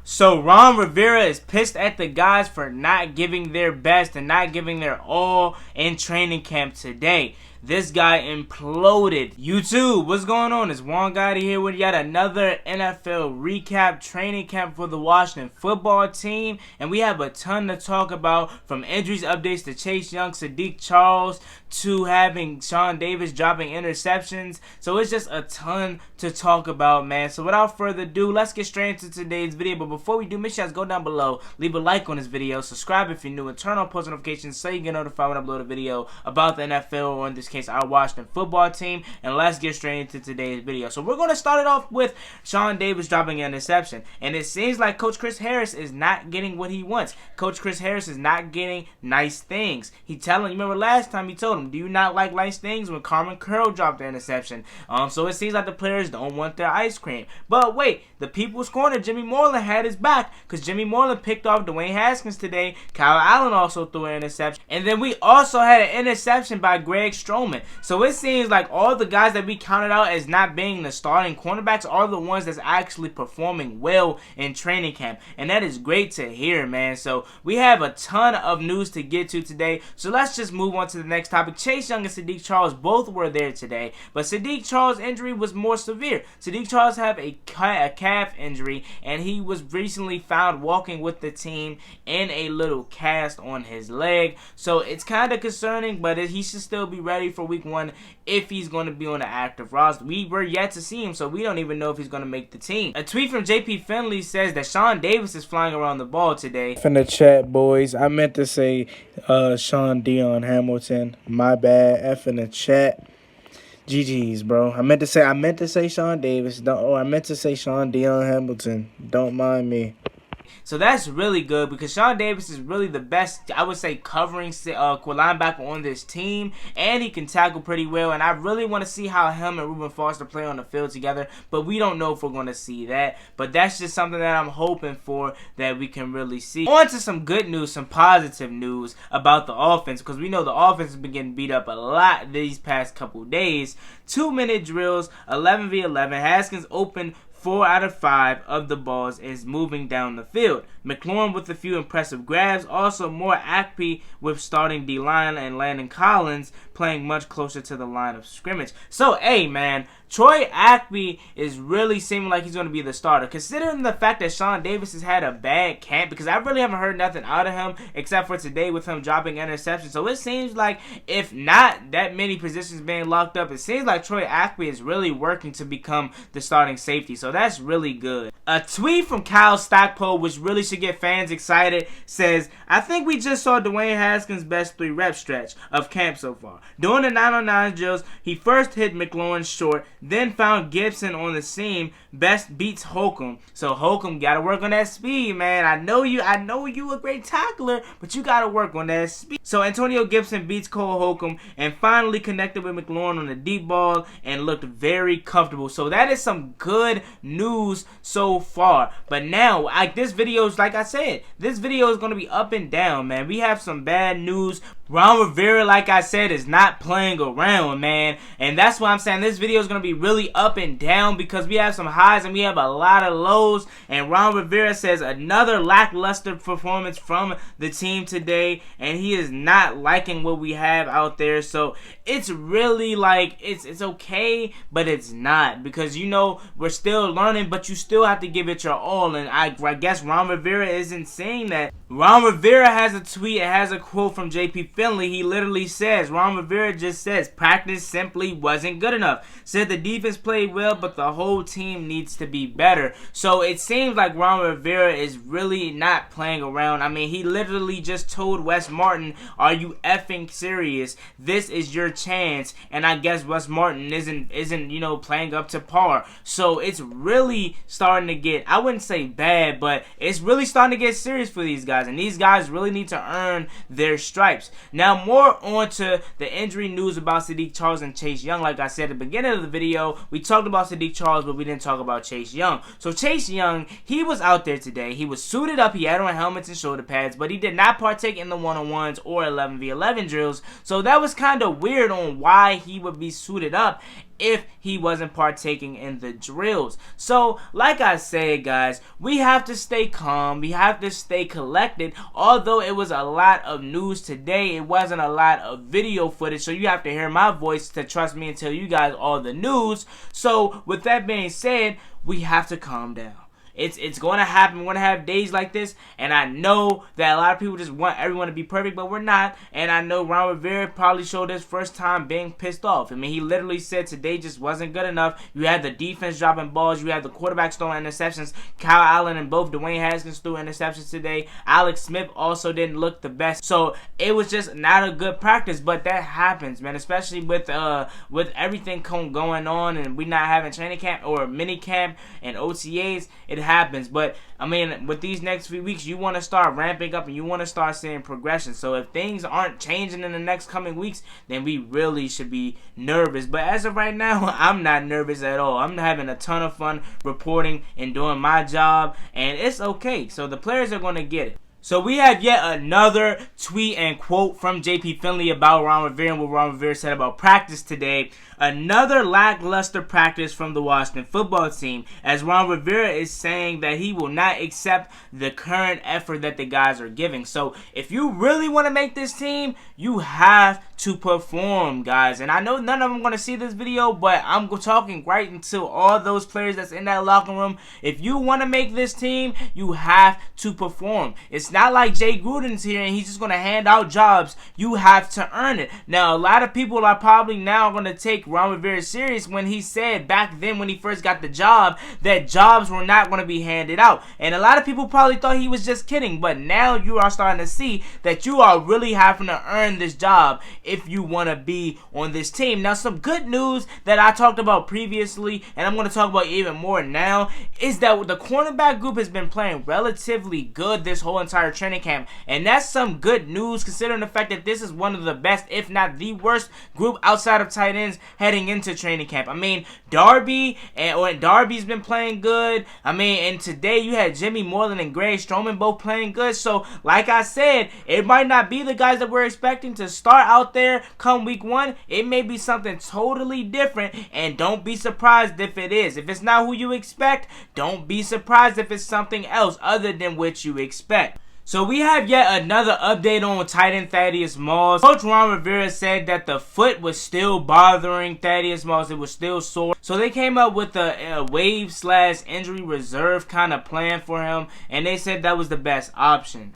So Ron Rivera is pissed at the guys for not giving their best and not giving their all in training camp today. This guy imploded. YouTube, what's going on? It's Juan Gotti here with yet another NFL recap training camp for the Washington football team. And we have a ton to talk about, from injuries updates to Chase Young, Sadiq Charles, to having Sean Davis dropping interceptions. So it's just a ton to talk about, man. So without further ado, let's get straight into today's video. But before we do, make sure you guys go down below, leave a like on this video, subscribe if you're new, and turn on post notifications so you get notified when I upload a video about the NFL, or in this case our Washington football team. And let's get straight into today's video. So we're going to start it off with Sean Davis dropping an interception, and it seems like Coach Chris Harris is not getting what he wants. Coach Chris Harris is not getting nice things. You remember last time he told him, do you not like nice things, when Carmen Curl dropped the interception? So it seems like the players don't want their ice cream. But wait, the people's corner, Jimmy Moreland, had his back, because Jimmy Moreland picked off Dwayne Haskins today. Kyle Allen also threw an interception, and then we also had an interception by Greg Stroman. So it seems like all the guys that we counted out as not being the starting cornerbacks are the ones that's actually performing well in training camp, and that is great to hear, man. So we have a ton of news to get to today, so let's just move on to the next topic. Chase Young and Sadiq Charles both were there today, but Sadiq Charles' injury was more severe. Sadiq Charles had a calf injury, and he was recently found walking with the team in a little cast on his leg. So it's kind of concerning, but he should still be ready for week 1 if he's going to be on the active roster. We were yet to see him, so we don't even know if he's going to make the team. A tweet from JP Finley says that Sean Davis is flying around the ball today. In the chat, boys, I meant to say Sean Dion Hamilton. My bad. F in the chat. GG's, bro. I meant to say Sean Davis. I meant to say Sean Dion Hamilton. Don't mind me. So that's really good, because Sean Davis is really the best, I would say, covering linebacker on this team, and he can tackle pretty well. And I really want to see how him and Reuben Foster play on the field together, but we don't know if we're going to see that. But that's just something that I'm hoping for, that we can really see. On to some good news, some positive news about the offense, because we know the offense has been getting beat up a lot these past couple days. 2-minute drills, 11v11. Haskins open 4 out of 5 of the balls is moving down the field. McLaurin with a few impressive grabs. Also more Akpe with starting D-line, and Landon Collins playing much closer to the line of scrimmage. So, hey, man, Troy Akpe is really seeming like he's going to be the starter, considering the fact that Sean Davis has had a bad camp, because I really haven't heard nothing out of him except for today with him dropping interceptions. So it seems like, if not that many positions being locked up, it seems like Troy Akpe is really working to become the starting safety. So that's really good. A tweet from Kyle Stockpole, which really should get fans excited, says, I think we just saw Dwayne Haskins' best 3-rep stretch of camp so far. During the 9-on-9 drills, he first hit McLaurin short, then found Gibson on the seam. Best beats Holcomb. So Holcomb got to work on that speed, man. I know you a great tackler, but you got to work on that speed. So Antonio Gibson beats Cole Holcomb and finally connected with McLaurin on the deep ball and looked very comfortable. So that is some good news so far. But now, like, this video is, like I said, this video is going to be up and down, man. We have some bad news. Ron Rivera, like I said, is not playing around, man. And that's why I'm saying this video is going to be really up and down, because we have some highs and we have a lot of lows. And Ron Rivera says another lackluster performance from the team today, and he is not liking what we have out there. So it's really like, it's okay, but it's not, because, you know, we're still learning, but you still have to give it your all. And I guess Ron Rivera isn't saying that. Ron Rivera has a tweet, it has a quote from JP Finley. He literally says, Ron Rivera just says, practice simply wasn't good enough. Said the defense played well, but the whole team needs to be better. So it seems like Ron Rivera is really not playing around. I mean, he literally just told Wes Martin, are you effing serious? This is your chance. And I guess Wes Martin isn't you know, playing up to par. So it's really starting to get, I wouldn't say bad, but it's really starting to get serious for these guys. And these guys really need to earn their stripes. Now, more on to the injury news about Sadiq Charles and Chase Young. Like I said at the beginning of the video, we talked about Sadiq Charles, but we didn't talk about Chase Young. So Chase Young, he was out there today. He was suited up. He had on helmets and shoulder pads, but he did not partake in the one-on-ones or 11v11 drills. So that was kind of weird on why he would be suited up if he wasn't partaking in the drills. So, like I said, guys, we have to stay calm. We have to stay collected. Although it was a lot of news today, it wasn't a lot of video footage. So you have to hear my voice to trust me and tell you guys all the news. So, with that being said, we have to calm down. It's going to happen. We're going to have days like this, and I know that a lot of people just want everyone to be perfect, but we're not. And I know Ron Rivera probably showed his first time being pissed off. I mean, he literally said today just wasn't good enough. You had the defense dropping balls. You had the quarterback throwing interceptions. Kyle Allen and both Dwayne Haskins threw interceptions today. Alex Smith also didn't look the best. So it was just not a good practice, but that happens, man, especially with everything going on and we not having training camp or mini camp and OTAs. It happens. But I mean, with these next few weeks, you want to start ramping up and you want to start seeing progression. So if things aren't changing in the next coming weeks, then we really should be nervous. But as of right now, I'm not nervous at all. I'm having a ton of fun reporting and doing my job, and it's okay. So the players are going to get it. So we have yet another tweet and quote from JP Finley about Ron Rivera and what Ron Rivera said about practice today. Another lackluster practice from the Washington football team, as Ron Rivera is saying that he will not accept the current effort that the guys are giving. So if you really want to make this team, you have to perform, guys. And I know none of them are going to see this video, but I'm talking right into all those players that's in that locker room. If you want to make this team, you have to perform. It's not like Jay Gruden's here and he's just going to hand out jobs. You have to earn it. Now, a lot of people are probably now going to take Ron Rivera serious when he said back then when he first got the job that jobs were not going to be handed out. And a lot of people probably thought he was just kidding, but now you are starting to see that you are really having to earn this job if you want to be on this team. Now, some good news that I talked about previously, and I'm going to talk about even more now, is that the cornerback group has been playing relatively good this whole entire training camp. And that's some good news considering the fact that this is one of the best, if not the worst, group outside of tight ends heading into training camp. I mean, Darby's been playing good. I mean, and today you had Jimmy Moreland and Greg Stroman both playing good. So, like I said, it might not be the guys that we're expecting to start out there come week one. It may be something totally different, and don't be surprised if it is. If it's not who you expect, don't be surprised if it's something else other than what you expect. So we have yet another update on tight end Thaddeus Moss. Coach Ron Rivera said that the foot was still bothering Thaddeus Moss. It was still sore. So they came up with a waive/injury reserve kind of plan for him, and they said that was the best option.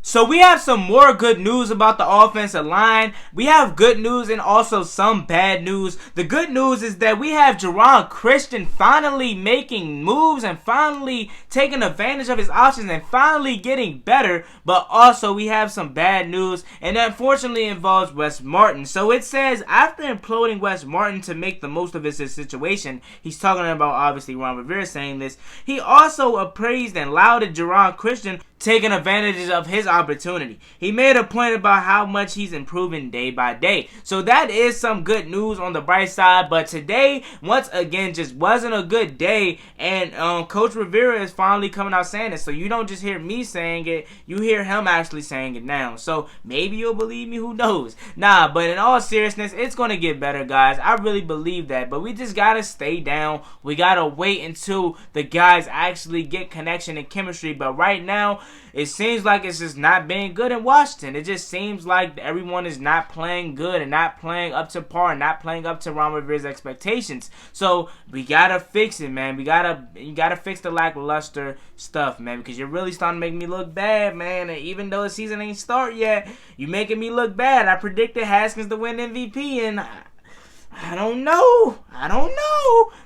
So we have some more good news about the offensive line. We have good news and also some bad news. The good news is that we have Jerron Christian finally making moves and finally taking advantage of his options and finally getting better. But also we have some bad news, and that unfortunately involves Wes Martin. So it says after imploding Wes Martin to make the most of his situation, he's talking about obviously Ron Rivera saying this. He also appraised and lauded Jerron Christian taking advantage of his opportunity. He made a point about how much he's improving day by day. So that is some good news on the bright side. But today, once again, just wasn't a good day. And Coach Rivera is finally coming out saying it. So you don't just hear me saying it. You hear him actually saying it now. So maybe you'll believe me. Who knows? Nah, but in all seriousness, it's going to get better, guys. I really believe that. But we just got to stay down. We got to wait until the guys actually get connection and chemistry. But right now, it seems like it's just not being good in Washington. It just seems like everyone is not playing good and not playing up to par and not playing up to Ron Rivera's expectations. So we gotta fix it, man. You gotta fix the lackluster stuff, man, because you're really starting to make me look bad, man. And even though the season ain't start yet, you making me look bad. I predicted Haskins to win MVP, and I don't know.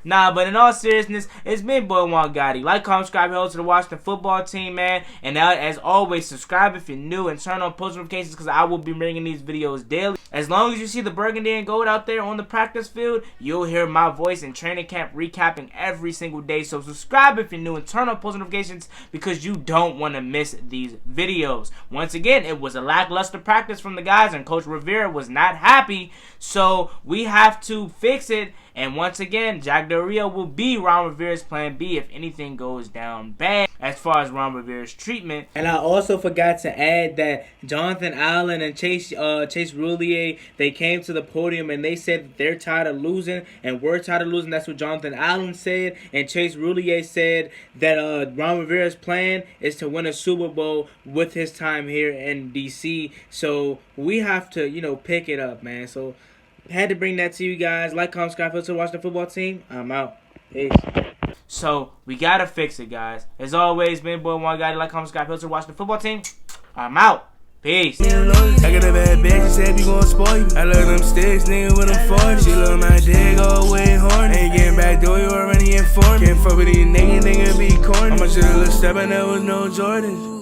Nah, but in all seriousness, it's been Boy Juan Gotti. Like, comment, subscribe, help to the Washington football team, man. And now, as always, subscribe if you're new and turn on post notifications because I will be bringing these videos daily. As long as you see the burgundy and gold out there on the practice field, you'll hear my voice in training camp recapping every single day. So subscribe if you're new and turn on post notifications because you don't want to miss these videos. Once again, it was a lackluster practice from the guys and Coach Rivera was not happy. So we have to fix it. And once again, Jack Del Rio will be Ron Rivera's plan B if anything goes down bad as far as Ron Rivera's treatment. And I also forgot to add that Jonathan Allen and Chase Roulier, they came to the podium and they said that they're tired of losing and we're tired of losing. That's what Jonathan Allen said. And Chase Roulier said that Ron Rivera's plan is to win a Super Bowl with his time here in D.C. So we have to, pick it up, man. So had to bring that to you guys. Like, comment, subscribe to watch the football team. I'm out. Peace. So we gotta fix it, guys. As always, been Boy Juan Gotti. Like, comment, subscribe to watch the football team. I'm out. Peace. I got a bad bitch, she said we gon' spoil you. I love them sticks, nigga, with them 40. She love my dick all the way horny. Ain't getting back door, you already informed. Can't fuck with these niggas be corny. I'ma just a little step and there was no Jordan.